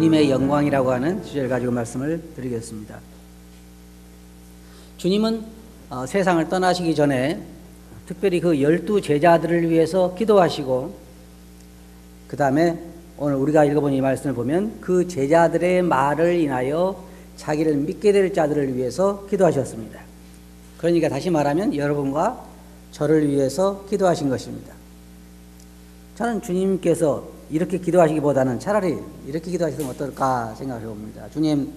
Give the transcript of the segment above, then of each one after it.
주님의 영광이라고 하는 주제를 가지고 말씀을 드리겠습니다. 주님은 세상을 떠나시기 전에 특별히 그 12 제자들을 위해서 기도하시고, 그 다음에 오늘 우리가 읽어본 이 말씀을 보면 그 제자들의 말을 인하여 자기를 믿게 될 자들을 위해서 기도하셨습니다. 그러니까 다시 말하면 여러분과 저를 위해서 기도하신 것입니다. 저는 주님께서 이렇게 기도하시기보다는 차라리 이렇게 기도하시면 어떨까 생각해 봅니다. 주님,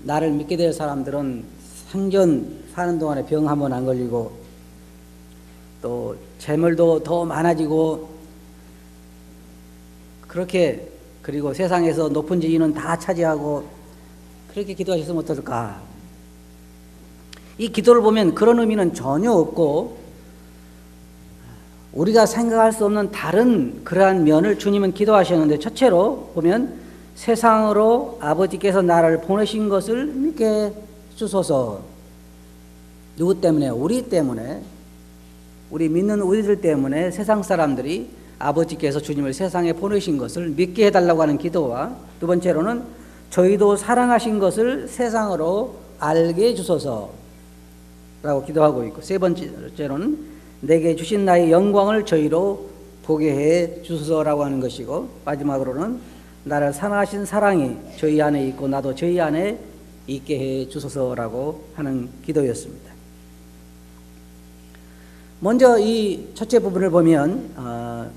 나를 믿게 될 사람들은 생전 사는 동안에 병 한 번 안 걸리고, 또 재물도 더 많아지고, 그렇게, 그리고 세상에서 높은 지위는 다 차지하고, 그렇게 기도하셨으면 어떨까? 이 기도를 보면 그런 의미는 전혀 없고, 우리가 생각할 수 없는 다른 그러한 면을 주님은 기도하셨는데, 첫째로 보면 세상으로 아버지께서 나를 보내신 것을 믿게 주소서. 누구 때문에? 우리 때문에, 우리 믿는 우리들 때문에 세상 사람들이 아버지께서 주님을 세상에 보내신 것을 믿게 해달라고 하는 기도와, 두 번째로는 저희도 사랑하신 것을 세상으로 알게 해주소서 라고 기도하고 있고, 세 번째로는 내게 주신 나의 영광을 저희로 보게 해 주소서라고 하는 것이고, 마지막으로는 나를 사랑하신 사랑이 저희 안에 있고 나도 저희 안에 있게 해 주소서라고 하는 기도였습니다. 먼저 이 첫째 부분을 보면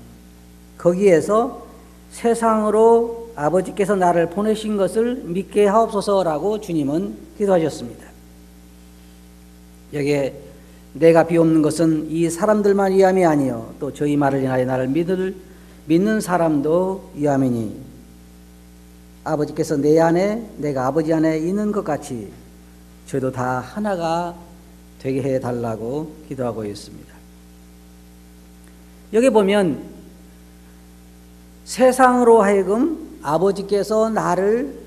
거기에서 세상으로 아버지께서 나를 보내신 것을 믿게 하옵소서라고 주님은 기도하셨습니다. 여기에 내가 비옵는 것은 이 사람들만 위함이 아니요 또 저희 말을 인하여 나를 믿는 사람도 위함이니, 아버지께서 내 안에 내가 아버지 안에 있는 것 같이 저희도 다 하나가 되게 해달라고 기도하고 있습니다. 여기 보면 세상으로 하여금 아버지께서 나를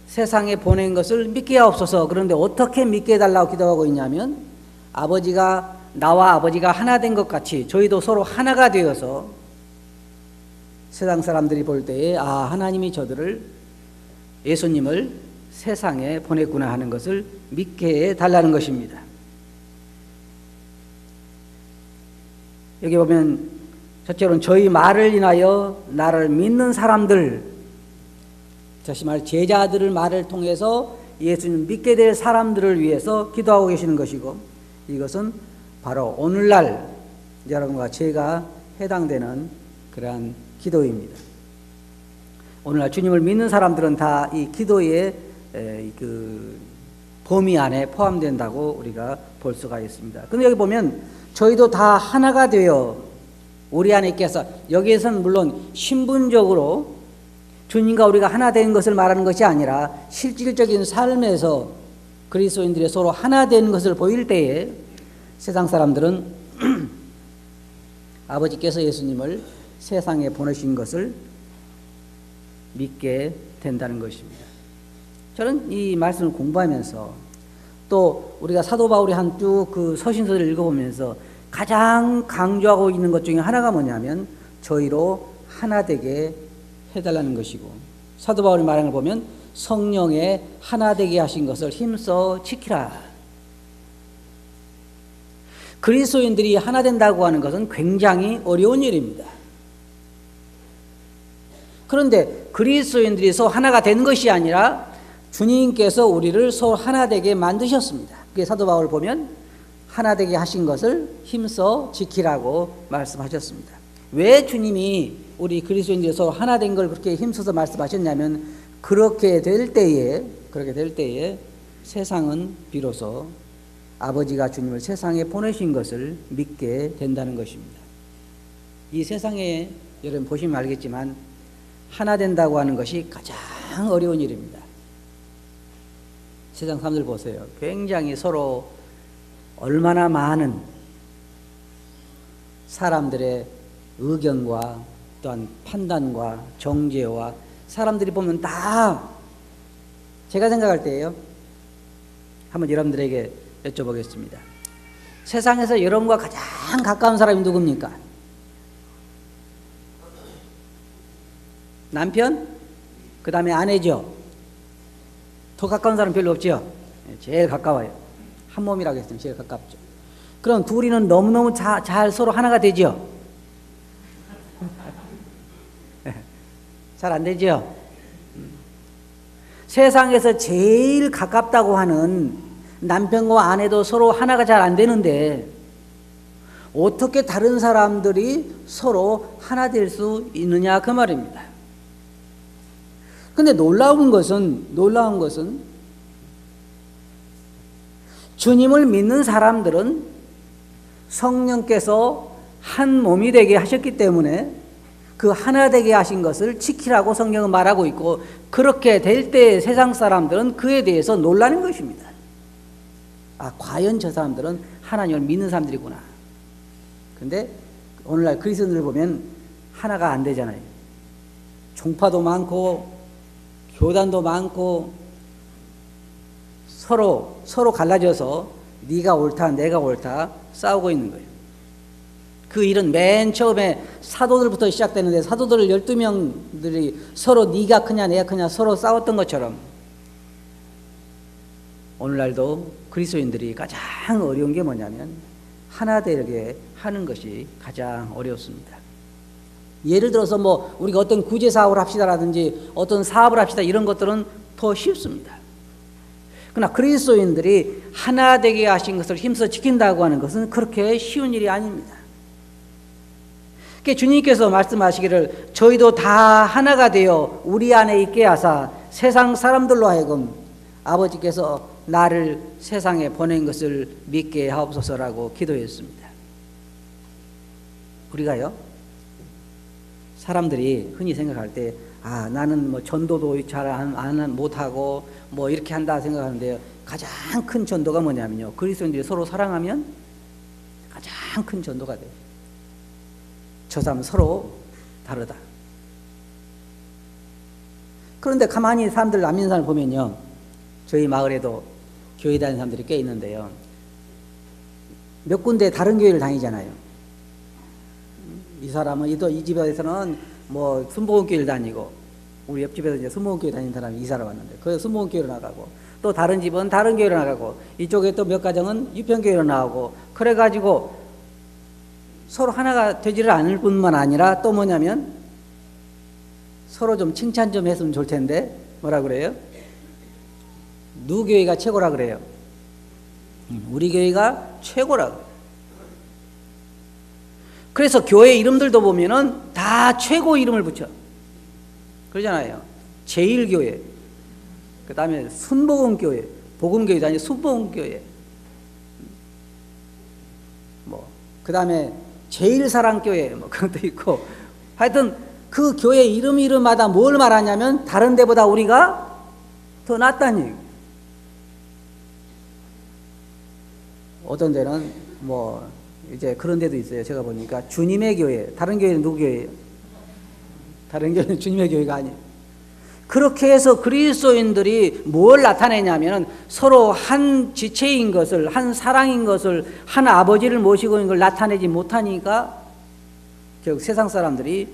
세상에 보낸 것을 믿게 하옵소서. 그런데 어떻게 믿게 해달라고 기도하고 있냐면, 나와 아버지가 하나 된 것 같이 저희도 서로 하나가 되어서 세상 사람들이 볼 때에 하나님이 저들을, 예수님을 세상에 보냈구나 하는 것을 믿게 해달라는 것입니다. 여기 보면 첫째로는 저희 말을 인하여 나를 믿는 사람들, 다시 말해 제자들의 말을 통해서 예수님 믿게 될 사람들을 위해서 기도하고 계시는 것이고, 이것은 바로 오늘날 여러분과 제가 해당되는 그러한 기도입니다. 오늘날 주님을 믿는 사람들은 다 이 기도의 그 범위 안에 포함된다고 우리가 볼 수가 있습니다. 그런데 여기 보면 저희도 다 하나가 되어 우리 안에 있게서, 여기에서는 물론 신분적으로 주님과 우리가 하나 된 것을 말하는 것이 아니라 실질적인 삶에서 그리스도인들이 서로 하나 된 것을 보일 때에 세상 사람들은 아버지께서 예수님을 세상에 보내신 것을 믿게 된다는 것입니다. 저는 이 말씀을 공부하면서, 또 우리가 사도 바울이 한 쭉 그 서신서를 읽어보면서 가장 강조하고 있는 것 중에 하나가 뭐냐면 저희로 하나 되게 해달라는 것이고, 사도 바울이 말하는 걸 보면 성령에 하나 되게 하신 것을 힘써 지키라. 그리스도인들이 하나 된다고 하는 것은 굉장히 어려운 일입니다. 그런데 그리스도인들이 서로 하나가 된 것이 아니라 주님께서 우리를 서로 하나 되게 만드셨습니다. 그게 사도 바울 보면 하나 되게 하신 것을 힘써 지키라고 말씀하셨습니다. 왜 주님이 우리 그리스도인들이 서로 하나 된 걸 그렇게 힘써서 말씀하셨냐면, 그렇게 될 때에 세상은 비로소 아버지가 주님을 세상에 보내신 것을 믿게 된다는 것입니다. 이 세상에 여러분 보시면 알겠지만 하나 된다고 하는 것이 가장 어려운 일입니다. 세상 사람들 보세요. 굉장히 서로 얼마나 많은 사람들의 의견과 또한 판단과 정죄와, 사람들이 보면 다, 제가 생각할 때예요, 한번 여러분들에게 여쭤보겠습니다. 세상에서 여러분과 가장 가까운 사람이 누굽니까? 남편? 그 다음에 아내죠. 더 가까운 사람 별로 없죠. 제일 가까워요. 한 몸이라고 했으면 제일 가깝죠. 그럼 둘이는 너무너무 잘 서로 하나가 되죠. 잘 안 되죠. 세상에서 제일 가깝다고 하는 남편과 아내도 서로 하나가 잘 안 되는데 어떻게 다른 사람들이 서로 하나 될 수 있느냐 그 말입니다. 근데 놀라운 것은 주님을 믿는 사람들은 성령께서 한 몸이 되게 하셨기 때문에 그 하나 되게 하신 것을 지키라고 성경은 말하고 있고, 그렇게 될 때 세상 사람들은 그에 대해서 놀라는 것입니다. 아, 과연 저 사람들은 하나님을 믿는 사람들이구나. 근데 오늘날 그리스도인들 보면 하나가 안 되잖아요. 종파도 많고 교단도 많고 서로 갈라져서 네가 옳다 내가 옳다 싸우고 있는 거예요. 그 일은 맨 처음에 사도들부터 시작되는데, 사도들 12명들이 서로 네가 크냐 내가 크냐 서로 싸웠던 것처럼 오늘날도 그리스도인들이 가장 어려운 게 뭐냐면 하나 되게 하는 것이 가장 어렵습니다. 예를 들어서 뭐 우리가 어떤 구제 사업을 합시다라든지 어떤 사업을 합시다 이런 것들은 더 쉽습니다. 그러나 그리스도인들이 하나 되게 하신 것을 힘써 지킨다고 하는 것은 그렇게 쉬운 일이 아닙니다. 주님께서 말씀하시기를 저희도 다 하나가 되어 우리 안에 있게 하사 세상 사람들로 하여금 아버지께서 나를 세상에 보낸 것을 믿게 하옵소서라고 기도했습니다. 우리가요, 사람들이 흔히 생각할 때 아, 나는 뭐 전도도 잘 못하고 뭐 이렇게 한다 생각하는데요, 가장 큰 전도가 뭐냐면요, 그리스도인들이 서로 사랑하면 가장 큰 전도가 돼요. 저 사람은 서로 다르다. 그런데 가만히 사람들 안 믿는 사람을 보면요, 저희 마을에도 교회 다니는 사람들이 꽤 있는데요, 몇 군데 다른 교회를 다니잖아요. 이 사람은 이 집에서는 뭐 순복음교회를 다니고, 우리 옆집에서 이제 순복음교회 다니는 사람이 이사를 왔는데 그 순복음교회로 나가고, 또 다른 집은 다른 교회로 나가고, 이쪽에 또 몇 가정은 유평교회로 나오고, 그래가지고 서로 하나가 되지를 않을 뿐만 아니라 또 뭐냐면 서로 좀 칭찬 좀 했으면 좋을 텐데 뭐라 그래요? 누구 교회가 최고라 그래요? 우리 교회가 최고라 그래요. 그래서 교회 이름들도 보면은 다 최고 이름을 붙여. 그러잖아요. 제일교회, 그 다음에 순복음교회, 복음교회도 아니고 순복음교회, 뭐 그 다음에 제일사랑교회 뭐 그것도 있고, 하여튼 그 교회 이름마다 뭘 말하냐면 다른 데보다 우리가 더 낫다는 얘기. 어떤 데는 뭐 이제 그런 데도 있어요. 제가 보니까 주님의 교회, 다른 교회는 누구 교회예요? 다른 교회는 주님의 교회가 아니에요. 그렇게 해서 그리스도인들이 뭘 나타내냐면 서로 한 지체인 것을, 한 사랑인 것을, 한 아버지를 모시고 있는 걸 나타내지 못하니까 결국 세상 사람들이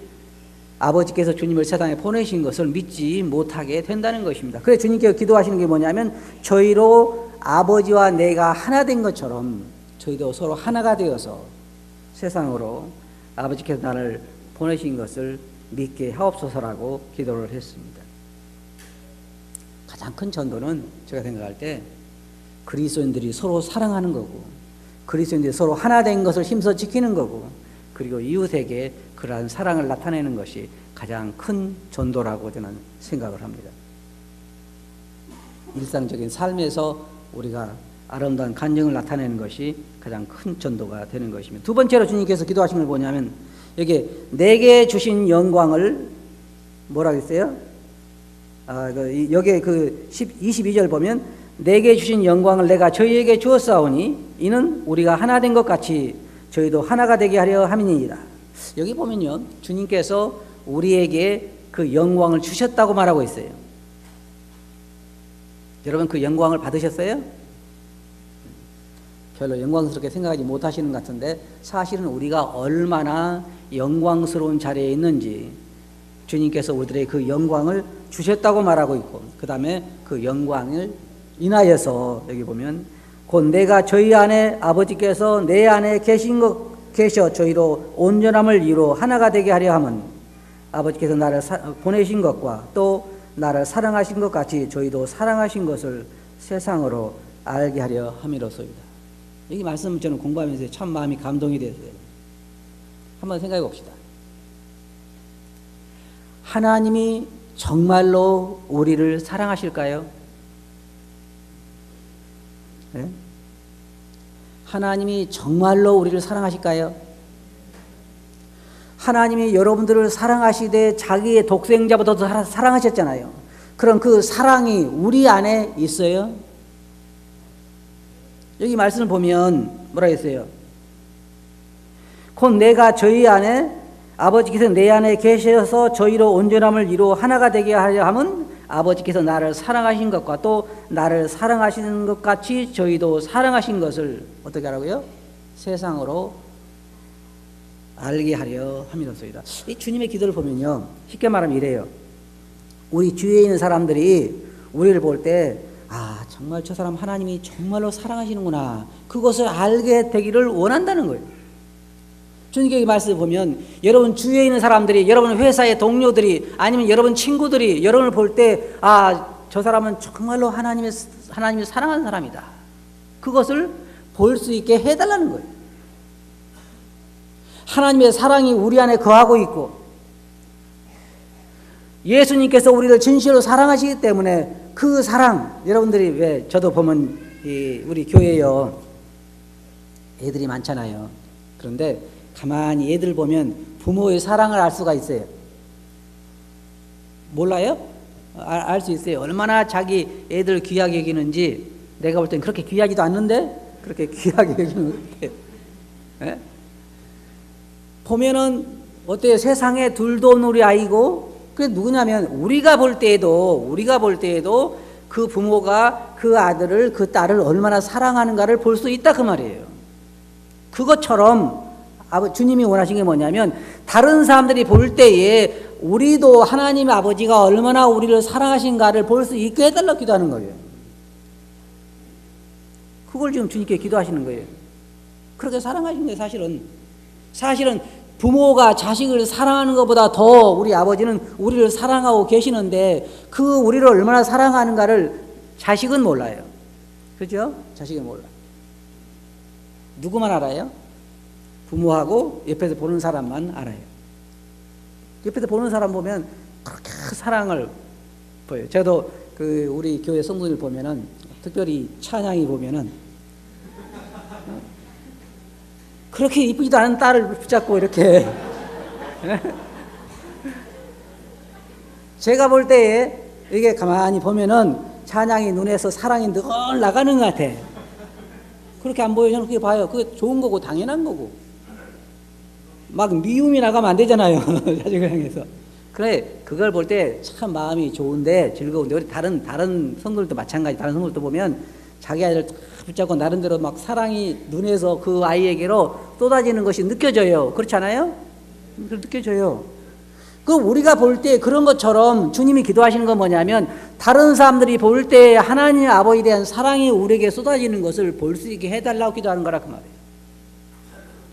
아버지께서 주님을 세상에 보내신 것을 믿지 못하게 된다는 것입니다. 그래서 주님께서 기도하시는 게 뭐냐면 저희로 아버지와 내가 하나 된 것처럼 저희도 서로 하나가 되어서 세상으로 아버지께서 나를 보내신 것을 믿게 하옵소서라고 기도를 했습니다. 가장 큰 전도는 제가 생각할 때 그리스도인들이 서로 사랑하는 거고, 그리스도인들이 서로 하나 된 것을 힘써 지키는 거고, 그리고 이웃에게 그러한 사랑을 나타내는 것이 가장 큰 전도라고 저는 생각을 합니다. 일상적인 삶에서 우리가 아름다운 간증을 나타내는 것이 가장 큰 전도가 되는 것입니다. 두 번째로 주님께서 기도하신 걸 뭐냐면 여기 내게 주신 영광을 뭐라 그랬어요? 여기 그 22절 보면 내게 주신 영광을 내가 저희에게 주었사오니 이는 우리가 하나 된 것 같이 저희도 하나가 되게 하려 함이니이다. 여기 보면요, 주님께서 우리에게 그 영광을 주셨다고 말하고 있어요. 여러분 그 영광을 받으셨어요? 별로 영광스럽게 생각하지 못하시는 것 같은데 사실은 우리가 얼마나 영광스러운 자리에 있는지 주님께서 우리들의 그 영광을 주셨다고 말하고 있고, 그 다음에 그 영광을 인하여서 여기 보면 곧 내가 저희 안에 아버지께서 내 안에 계셔 저희로 온전함을 이루어 하나가 되게 하려 함은 아버지께서 나를 보내신 것과 또 나를 사랑하신 것 같이 저희도 사랑하신 것을 세상으로 알게 하려 함이로소이다. 이 말씀 저는 공부하면서 참 마음이 감동이 됐어요. 한번 생각해 봅시다. 하나님이 정말로 우리를 사랑하실까요? 네? 하나님이 정말로 우리를 사랑하실까요? 하나님이 여러분들을 사랑하시되 자기의 독생자보다도 사랑하셨잖아요. 그럼 그 사랑이 우리 안에 있어요? 여기 말씀을 보면 뭐라 했어요? 곧 내가 저희 안에 아버지께서 내 안에 계셔서 저희로 온전함을 이루어 하나가 되게 하려 함은 아버지께서 나를 사랑하신 것과 또 나를 사랑하시는 것 같이 저희도 사랑하신 것을 어떻게 하라고요? 세상으로 알게 하려 함이로소이다. 이 주님의 기도를 보면요, 쉽게 말하면 이래요. 우리 주위에 있는 사람들이 우리를 볼 때 정말 저 사람 하나님이 정말로 사랑하시는구나, 그것을 알게 되기를 원한다는 거예요. 주님께 이 말씀을 보면 여러분 주위에 있는 사람들이, 여러분 회사의 동료들이, 아니면 여러분 친구들이 여러분을 볼 때 저 사람은 정말로 하나님이 사랑하는 사람이다, 그것을 볼 수 있게 해달라는 거예요. 하나님의 사랑이 우리 안에 거하고 있고, 예수님께서 우리를 진실로 사랑하시기 때문에 그 사랑, 여러분들이 왜 저도 보면 우리 교회요 애들이 많잖아요. 그런데 가만히 애들 보면 부모의 사랑을 알 수가 있어요. 몰라요? 알 수 있어요. 얼마나 자기 애들 귀하게 여기는지. 내가 볼 땐 그렇게 귀하지도 않는데 그렇게 귀하게 여기는 것 같아요. 보면은 어때요? 세상에 둘도 없는 우리 아이고, 그게 누구냐면 우리가 볼 때에도 그 부모가 그 아들을, 그 딸을 얼마나 사랑하는가를 볼 수 있다 그 말이에요. 그것처럼 주님이 원하신 게 뭐냐면 다른 사람들이 볼 때에 우리도 하나님 아버지가 얼마나 우리를 사랑하신가를 볼 수 있게 해달라고 기도하는 거예요. 그걸 지금 주님께 기도하시는 거예요. 그렇게 사랑하신 거예요. 사실은 부모가 자식을 사랑하는 것보다 더 우리 아버지는 우리를 사랑하고 계시는데, 그 우리를 얼마나 사랑하는가를 자식은 몰라요. 그죠? 자식은 몰라요. 누구만 알아요? 부모하고 옆에서 보는 사람만 알아요. 옆에서 보는 사람 보면 그렇게 사랑을 보여요. 저도 우리 교회 성도들 보면은, 특별히 찬양이 보면은 그렇게 이쁘지도 않은 딸을 붙잡고 이렇게 제가 볼 때에 이게 가만히 보면은 찬양이 눈에서 사랑이 늘 나가는 것 같아. 그렇게 안 보여요? 저는 그게 봐요. 그게 좋은 거고 당연한 거고. 막 미움이 나가면 안 되잖아요. 자식을 향해서. 그래, 그걸 볼 때 참 마음이 좋은데, 즐거운데, 우리 다른 성도들도 마찬가지. 다른 성도들도 보면 자기 아이를 붙잡고 나름대로 막 사랑이 눈에서 그 아이에게로 쏟아지는 것이 느껴져요. 그렇지 않아요? 느껴져요. 우리가 볼 때 그런 것처럼 주님이 기도하시는 건 뭐냐면, 다른 사람들이 볼 때 하나님 아버지에 대한 사랑이 우리에게 쏟아지는 것을 볼 수 있게 해달라고 기도하는 거라 그 말이에요.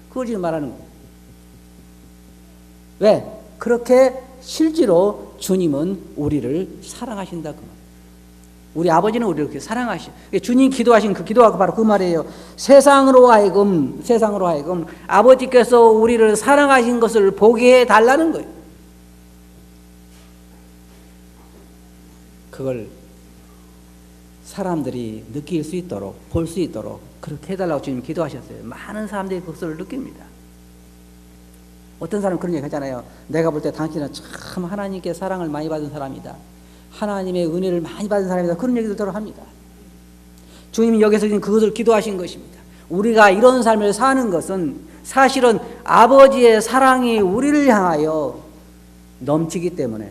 그걸 지금 말하는 거예요. 왜? 그렇게 실제로 주님은 우리를 사랑하신다 그 말이에요. 우리 아버지는 우리를 그렇게 사랑하셔. 주님 기도하신 그 기도가 바로 그 말이에요. 세상으로 하여금 아버지께서 우리를 사랑하신 것을 보게 해달라는 거예요. 그걸 사람들이 느낄 수 있도록, 볼 수 있도록 그렇게 해달라고 주님 기도하셨어요. 많은 사람들이 그것을 느낍니다. 어떤 사람은 그런 얘기 하잖아요. 내가 볼 때 당신은 참 하나님께 사랑을 많이 받은 사람이다, 하나님의 은혜를 많이 받은 사람이다, 그런 얘기들을 합니다. 주님이 여기서 지금 그것을 기도하신 것입니다. 우리가 이런 삶을 사는 것은 사실은 아버지의 사랑이 우리를 향하여 넘치기 때문에,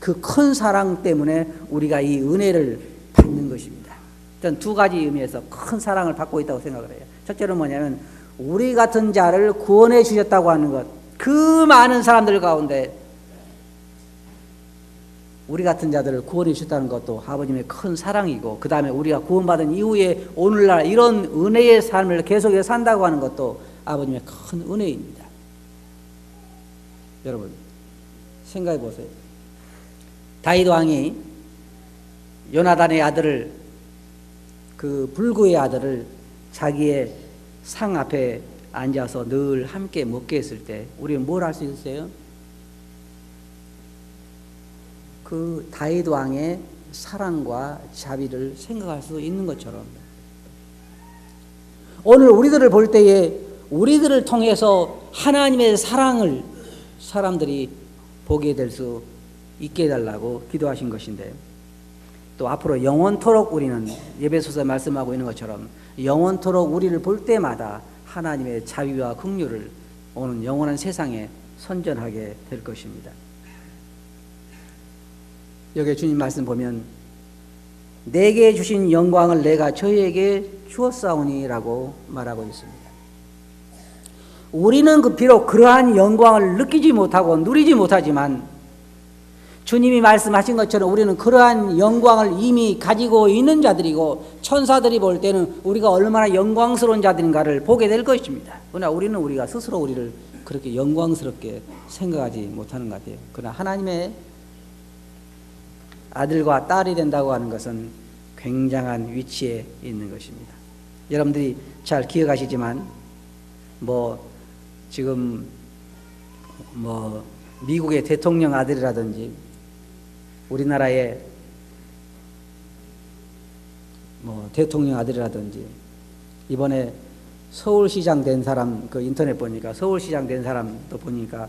그 큰 사랑 때문에 우리가 이 은혜를 받는 것입니다. 저는 두 가지 의미에서 큰 사랑을 받고 있다고 생각을 해요. 첫째는 뭐냐면 우리 같은 자를 구원해 주셨다고 하는 것. 그 많은 사람들 가운데 우리 같은 자들을 구원해 주셨다는 것도 아버님의 큰 사랑이고, 그 다음에 우리가 구원받은 이후에 오늘날 이런 은혜의 삶을 계속해서 산다고 하는 것도 아버님의 큰 은혜입니다. 여러분 생각해 보세요. 다윗 왕이 요나단의 아들을, 그 불구의 아들을 자기의 상 앞에 앉아서 늘 함께 먹게 했을 때 우리는 뭘 할 수 있어요? 그 다윗 왕의 사랑과 자비를 생각할 수 있는 것처럼, 오늘 우리들을 볼 때에 우리들을 통해서 하나님의 사랑을 사람들이 보게 될 수 있게 해달라고 기도하신 것인데, 또 앞으로 영원토록 우리는 예배소서 말씀하고 있는 것처럼 영원토록 우리를 볼 때마다 하나님의 자비와 긍휼을 오는 영원한 세상에 선전하게 될 것입니다. 여기 주님 말씀 보면 내게 주신 영광을 내가 저희에게 주었사오니라고 말하고 있습니다. 우리는 비록 그러한 영광을 느끼지 못하고 누리지 못하지만 주님이 말씀하신 것처럼 우리는 그러한 영광을 이미 가지고 있는 자들이고, 천사들이 볼 때는 우리가 얼마나 영광스러운 자들인가를 보게 될 것입니다. 그러나 우리는 우리가 스스로 우리를 그렇게 영광스럽게 생각하지 못하는 것 같아요. 그러나 하나님의 아들과 딸이 된다고 하는 것은 굉장한 위치에 있는 것입니다. 여러분들이 잘 기억하시지만 지금 미국의 대통령 아들이라든지 우리나라의 대통령 아들이라든지 이번에 서울시장 된 사람, 그 인터넷 보니까 서울시장 된 사람도 보니까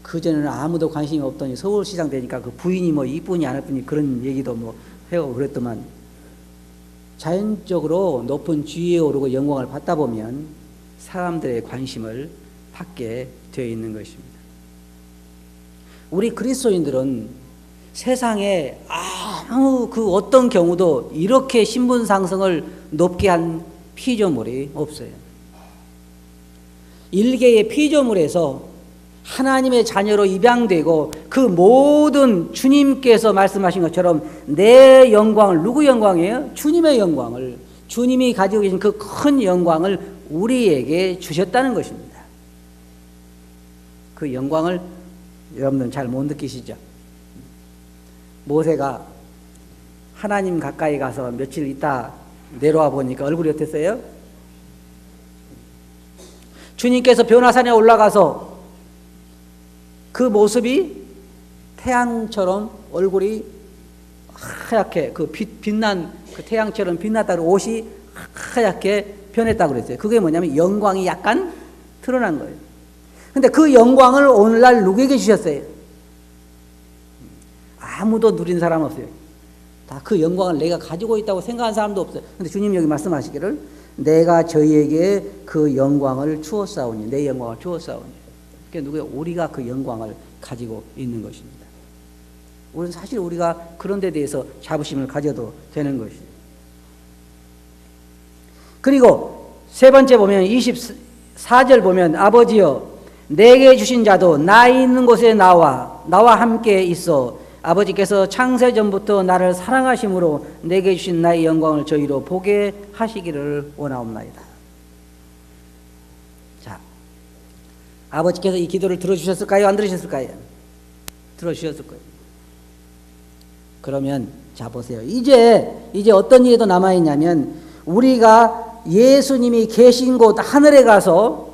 그전에는 아무도 관심이 없더니 서울시장 되니까 그 부인이 이쁘니 안 예쁘니 그런 얘기도 하고 그랬더만, 자연적으로 높은 지위에 오르고 영광을 받다 보면 사람들의 관심을 받게 되어 있는 것입니다. 우리 그리스도인들은 세상에 아무 그 어떤 경우도 이렇게 신분 상승을 높게 한 피조물이 없어요. 일개의 피조물에서 하나님의 자녀로 입양되고 그 모든 주님께서 말씀하신 것처럼 내 영광을, 누구 영광이에요? 주님의 영광을, 주님이 가지고 계신 그 큰 영광을 우리에게 주셨다는 것입니다. 그 영광을 여러분들은 잘 못 느끼시죠? 모세가 하나님 가까이 가서 며칠 있다 내려와 보니까 얼굴이 어땠어요? 주님께서 변화산에 올라가서 그 모습이 태양처럼 얼굴이 하얗게 그 빛난 그 태양처럼 빛났다, 옷이 하얗게 변했다고 그랬어요. 그게 뭐냐면 영광이 약간 드러난 거예요. 근데 그 영광을 오늘날 누구에게 주셨어요? 아무도 누린 사람 없어요. 다 그 영광을 내가 가지고 있다고 생각하는 사람도 없어요. 근데 주님 여기 말씀하시기를 내가 저희에게 그 영광을 주었사오니, 내 영광을 주었사오니. 그게 누구예요? 우리가 그 영광을 가지고 있는 것입니다. 우리는 사실 우리가 그런 데 대해서 자부심을 가져도 되는 것이죠. 그리고 세 번째 보면 24절 보면 아버지여 내게 주신 자도 나 있는 곳에 나와 함께 있어 아버지께서 창세전부터 나를 사랑하심으로 내게 주신 나의 영광을 저희로 보게 하시기를 원하옵나이다. 자, 아버지께서 이 기도를 들어주셨을까요? 안 들으셨을까요? 들어주셨을 거예요. 그러면 자 보세요. 이제 어떤 일이 더 남아있냐면 우리가 예수님이 계신 곳 하늘에 가서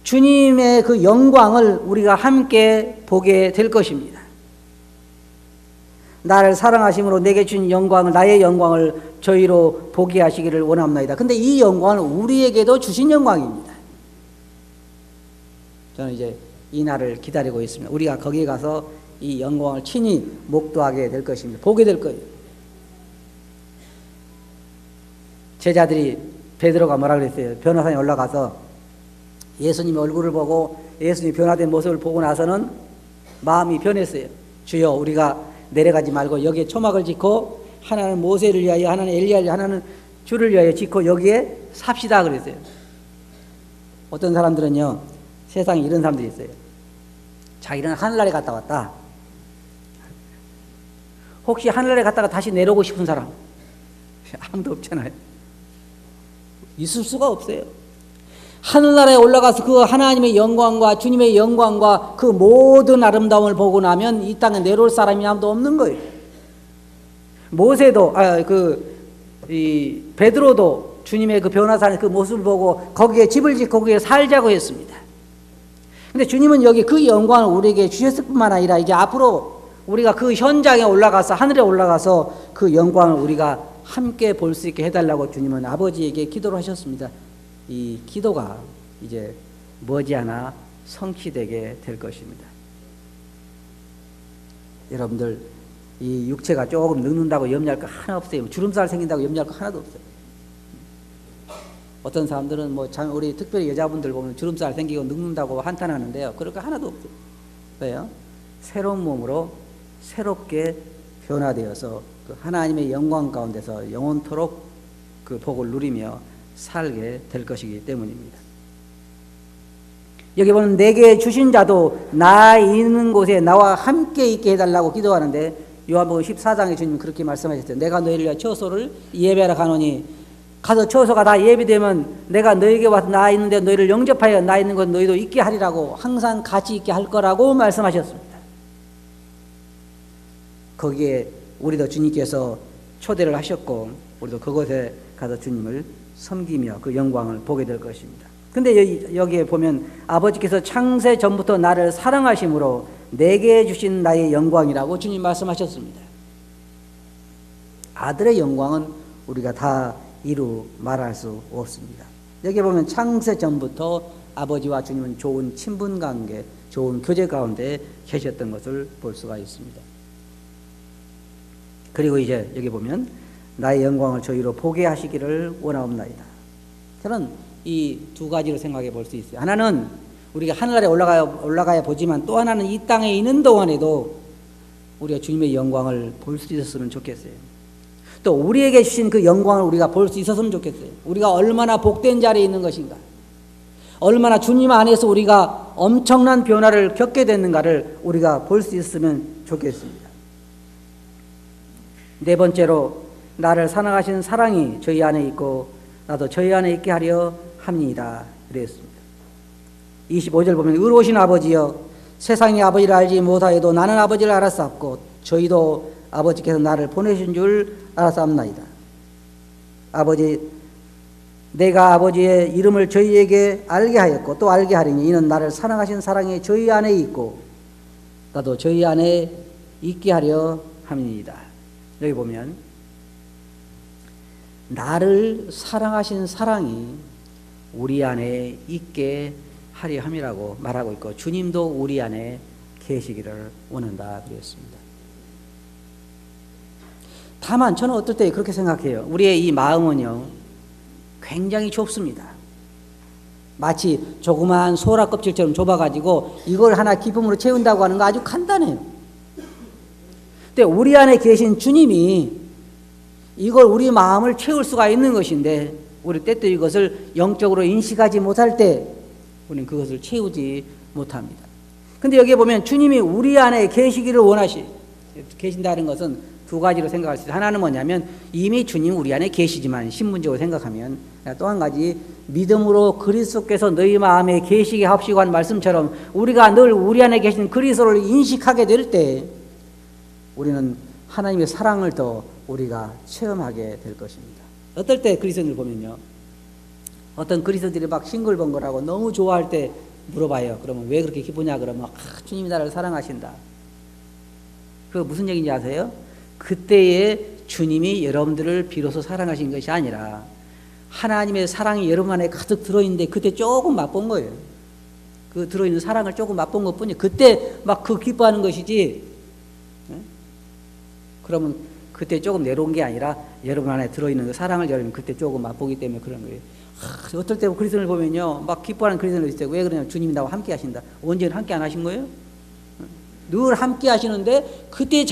주님의 그 영광을 우리가 함께 보게 될 것입니다. 나를 사랑하심으로 내게 준 영광을, 나의 영광을 저희로 보게 하시기를 원합니다. 근데 이 영광은 우리에게도 주신 영광입니다. 저는 이제 이 날을 기다리고 있습니다. 우리가 거기에 가서 이 영광을 친히 목도하게 될 것입니다. 보게 될 거예요. 제자들이 베드로가 뭐라 그랬어요? 변화산에 올라가서 예수님의 얼굴을 보고 예수님이 변화된 모습을 보고 나서는 마음이 변했어요. 주여, 우리가 내려가지 말고 여기에 초막을 짓고 하나는 모세를 위하여, 하나는 엘리야를, 하나는 주를 위하여 짓고 여기에 삽시다 그랬어요. 어떤 사람들은요, 세상에 이런 사람들이 있어요. 자기는 하늘나라에 갔다 왔다. 혹시 하늘에 갔다가 다시 내려오고 싶은 사람? 아무도 없잖아요. 있을 수가 없어요. 하늘나라에 올라가서 그 하나님의 영광과 주님의 영광과 그 모든 아름다움을 보고 나면 이 땅에 내려올 사람이 아무도 없는 거예요. 모세도 베드로도 주님의 그 변화산의 그 모습을 보고 거기에 집을 짓고 거기에 살자고 했습니다. 근데 주님은 여기 그 영광을 우리에게 주셨을 뿐만 아니라 이제 앞으로 우리가 그 현장에 올라가서 하늘에 올라가서 그 영광을 우리가 함께 볼 수 있게 해달라고 주님은 아버지에게 기도를 하셨습니다. 이 기도가 이제 머지않아 성취되게 될 것입니다. 여러분들 이 육체가 조금 늙는다고 염려할 거 하나 없어요. 주름살 생긴다고 염려할 거 하나도 없어요. 어떤 사람들은 뭐 우리 특별히 여자분들 보면 주름살 생기고 늙는다고 한탄하는데요. 그럴 거 하나도 없어요. 왜요? 새로운 몸으로 새롭게 변화되어서 그 하나님의 영광 가운데서 영원토록 그 복을 누리며 살게 될 것이기 때문입니다. 여기 보면 내게 주신 자도 나 있는 곳에 나와 함께 있게 해달라고 기도하는데 요한복음 14장에 주님 그렇게 말씀하셨어요. 내가 너희를 위하여 처소를 예배하러 가노니 가서 처소가 다 예비되면 내가 너희에게 와서 나 있는데 너희를 영접하여 나 있는 곳 너희도 있게 하리라고 항상 같이 있게 할 거라고 말씀하셨습니다. 거기에 우리도 주님께서 초대를 하셨고 우리도 그곳에 가서 주님을 섬기며 그 영광을 보게 될 것입니다. 근데 여기에 보면 아버지께서 창세 전부터 나를 사랑하심으로 내게 주신 나의 영광이라고 주님 말씀하셨습니다. 아들의 영광은 우리가 다 이루 말할 수 없습니다. 여기 보면 창세 전부터 아버지와 주님은 좋은 친분 관계, 좋은 교제 가운데 계셨던 것을 볼 수가 있습니다. 그리고 이제 여기 보면 나의 영광을 저희로 보게 하시기를 원하옵나이다. 저는 이 두 가지로 생각해 볼 수 있어요. 하나는 우리가 하늘나라에 올라가야 보지만 또 하나는 이 땅에 있는 동안에도 우리가 주님의 영광을 볼 수 있었으면 좋겠어요. 또 우리에게 주신 그 영광을 우리가 볼 수 있었으면 좋겠어요. 우리가 얼마나 복된 자리에 있는 것인가, 얼마나 주님 안에서 우리가 엄청난 변화를 겪게 됐는가를 우리가 볼 수 있었으면 좋겠습니다. 네 번째로 나를 사랑하신 사랑이 저희 안에 있고 나도 저희 안에 있게 하려 합니다. 그랬습니다. 25절 보면 의로우신 아버지여 세상이 아버지를 알지 못하여도 나는 아버지를 알았사옵고 저희도 아버지께서 나를 보내신 줄 알았사옵나이다. 아버지 내가 아버지의 이름을 저희에게 알게 하였고 또 알게 하리니 이는 나를 사랑하신 사랑이 저희 안에 있고 나도 저희 안에 있게 하려 함이니이다. 여기 보면 나를 사랑하신 사랑이 우리 안에 있게 하려 함이라고 말하고 있고 주님도 우리 안에 계시기를 원한다 그랬습니다. 다만 저는 어떨 때 그렇게 생각해요. 우리의 이 마음은요 굉장히 좁습니다. 마치 조그마한 소라 껍질처럼 좁아가지고 이걸 하나 기쁨으로 채운다고 하는 거 아주 간단해요. 근데 우리 안에 계신 주님이 이걸 우리 마음을 채울 수가 있는 것인데 우리 때때로 이것을 영적으로 인식하지 못할 때 우리는 그것을 채우지 못합니다. 근데 여기에 보면 주님이 우리 안에 계시기를 계신다는 것은 두 가지로 생각할 수 있어요. 하나는 뭐냐면 이미 주님 우리 안에 계시지만 신분적으로 생각하면 또 한 가지 믿음으로 그리스도께서 너희 마음에 계시게 하옵시고 한 말씀처럼 우리가 늘 우리 안에 계신 그리스도를 인식하게 될 때 우리는 하나님의 사랑을 더 우리가 체험하게 될 것입니다. 어떨 때 그리스도인을 보면요 어떤 그리스도인들이 막 싱글벙글하고 너무 좋아할 때 물어봐요. 그러면 왜 그렇게 기쁘냐 그러면 주님이 나를 사랑하신다. 그거 무슨 얘기인지 아세요? 그때에 주님이 여러분들을 비로소 사랑하신 것이 아니라 하나님의 사랑이 여러분 안에 가득 들어있는데 그때 조금 맛본 거예요. 그 들어있는 사랑을 조금 맛본 것뿐이에요. 그때 막 그 기뻐하는 것이지 그러면 그때 조금 내려온 게 아니라 여러분 안에 들어있는 그 사랑을 여러분 그때 조금 맛보기 때문에 그런 거예요. 어떨 때 그리스도인을 보면요 막 기뻐하는 그리스도인을 있어요. 왜 그러냐면 주님이 나와 함께 하신다. 언제는 함께 안 하신 거예요? 늘 함께 하시는데 그때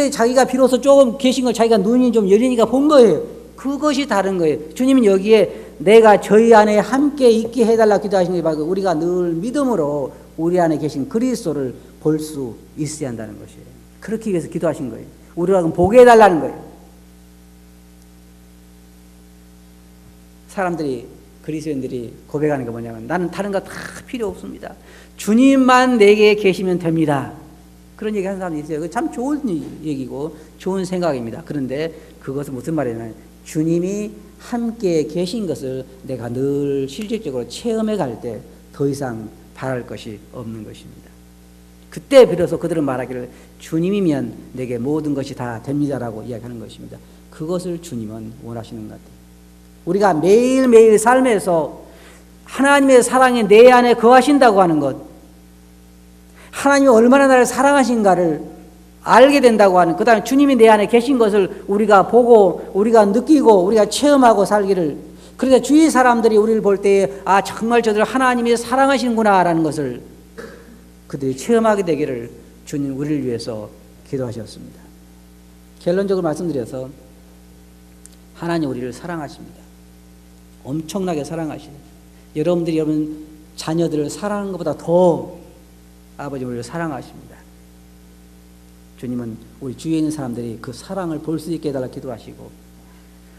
자기가 비로소 조금 계신 걸 자기가 눈이 좀 열리니까 본 거예요. 그것이 다른 거예요. 주님은 여기에 내가 저희 안에 함께 있게 해달라 기도하시는 게 바로 우리가 늘 믿음으로 우리 안에 계신 그리스도를 볼 수 있어야 한다는 것이에요. 그렇게 위해서 기도하신 거예요. 우리가 보게 해달라는 거예요. 사람들이, 그리스도인들이 고백하는 게 뭐냐면 나는 다른 거 다 필요 없습니다. 주님만 내게 계시면 됩니다. 그런 얘기 하는 사람이 있어요. 그거 참 좋은 얘기고 좋은 생각입니다. 그런데 그것은 무슨 말이냐면 주님이 함께 계신 것을 내가 늘 실질적으로 체험해 갈 때 더 이상 바랄 것이 없는 것입니다. 그때 비로소 그들은 말하기를 주님이면 내게 모든 것이 다 됩니다라고 이야기하는 것입니다. 그것을 주님은 원하시는 것 같아요. 우리가 매일매일 삶에서 하나님의 사랑이 내 안에 거하신다고 하는 것, 하나님이 얼마나 나를 사랑하신가를 알게 된다고 하는, 그 다음에 주님이 내 안에 계신 것을 우리가 보고 우리가 느끼고 우리가 체험하고 살기를, 그래서 주위 사람들이 우리를 볼 때에 아 정말 저들 하나님이 사랑하시는구나 라는 것을 그들이 체험하게 되기를 주님 우리를 위해서 기도하셨습니다. 결론적으로 말씀드려서 하나님 우리를 사랑하십니다. 엄청나게 사랑하시는, 여러분들이 여러분 자녀들을 사랑하는 것보다 더 아버지 우리를 사랑하십니다. 주님은 우리 주위에 있는 사람들이 그 사랑을 볼 수 있게 해달라 기도하시고,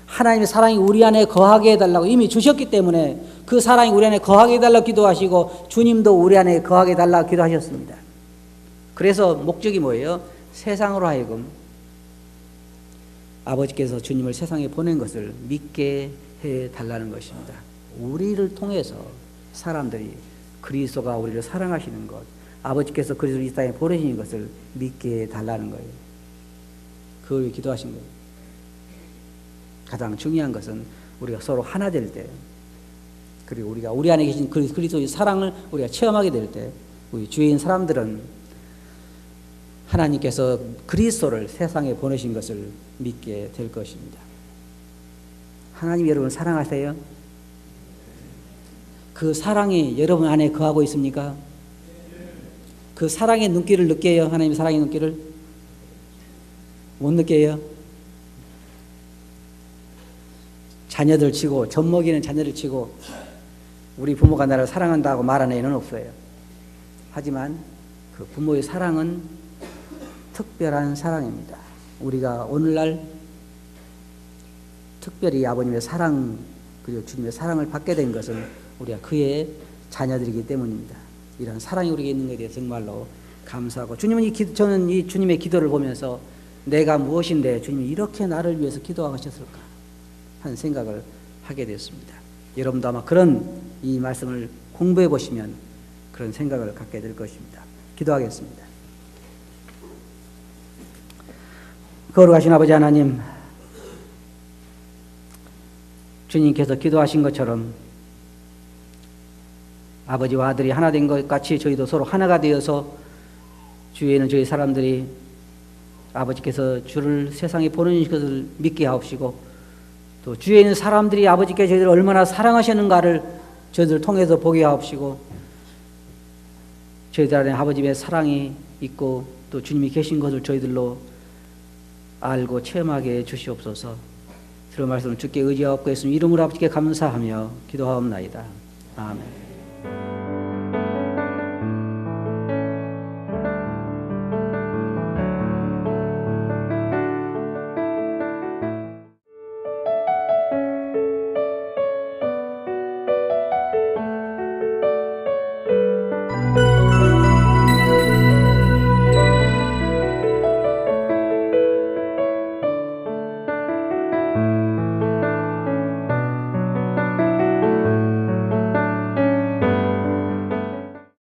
하나님의 사랑이 우리 안에 거하게 해달라고 이미 주셨기 때문에 그 사랑이 우리 안에 거하게 해달라고 기도하시고, 주님도 우리 안에 거하게 해달라고 기도하셨습니다. 그래서 목적이 뭐예요? 세상으로 하여금 아버지께서 주님을 세상에 보낸 것을 믿게 해달라는 것입니다. 우리를 통해서 사람들이 그리스도가 우리를 사랑하시는 것, 아버지께서 그리스도를 이 땅에 보내신 것을 믿게 해달라는 거예요. 그걸 기도하신 거예요. 가장 중요한 것은 우리가 서로 하나 될 때, 그리고 우리가 우리 안에 계신 그리스도의 사랑을 우리가 체험하게 될 때, 우리 주위에 있는 사람들은 하나님께서 그리스도를 세상에 보내신 것을 믿게 될 것입니다. 하나님 여러분 사랑하세요? 그 사랑이 여러분 안에 거하고 있습니까? 그 사랑의 눈길을 느껴요? 하나님의 사랑의 눈길을? 못 느껴요? 자녀들 치고, 젖먹이는 자녀를 치고 우리 부모가 나를 사랑한다고 말하는 애는 없어요. 하지만 그 부모의 사랑은 특별한 사랑입니다. 우리가 오늘날 특별히 아버님의 사랑 그리고 주님의 사랑을 받게 된 것은 우리가 그의 자녀들이기 때문입니다. 이런 사랑이 우리에게 있는 것에 대해서 정말로 감사하고, 주님은 저는 이 주님의 기도를 보면서 내가 무엇인데 주님이 이렇게 나를 위해서 기도하셨을까 하는 생각을 하게 되었습니다. 여러분도 아마 그런 이 말씀을 공부해 보시면 그런 생각을 갖게 될 것입니다. 기도하겠습니다. 거룩하신 아버지 하나님, 주님께서 기도하신 것처럼 아버지와 아들이 하나 된 것 같이 저희도 서로 하나가 되어서 주위에 있는 저희 사람들이 아버지께서 주를 세상에 보내신 것을 믿게 하옵시고, 또 주위에 있는 사람들이 아버지께 저희들을 얼마나 사랑하셨는가를 저희들을 통해서 보게 하옵시고, 저희들 안에 아버지의 사랑이 있고 또 주님이 계신 것을 저희들로 알고 체험하게 해 주시옵소서. 들은 말씀을 주께 의지하옵고 있으면 이름으로 아버지께 감사하며 기도하옵나이다. 아멘.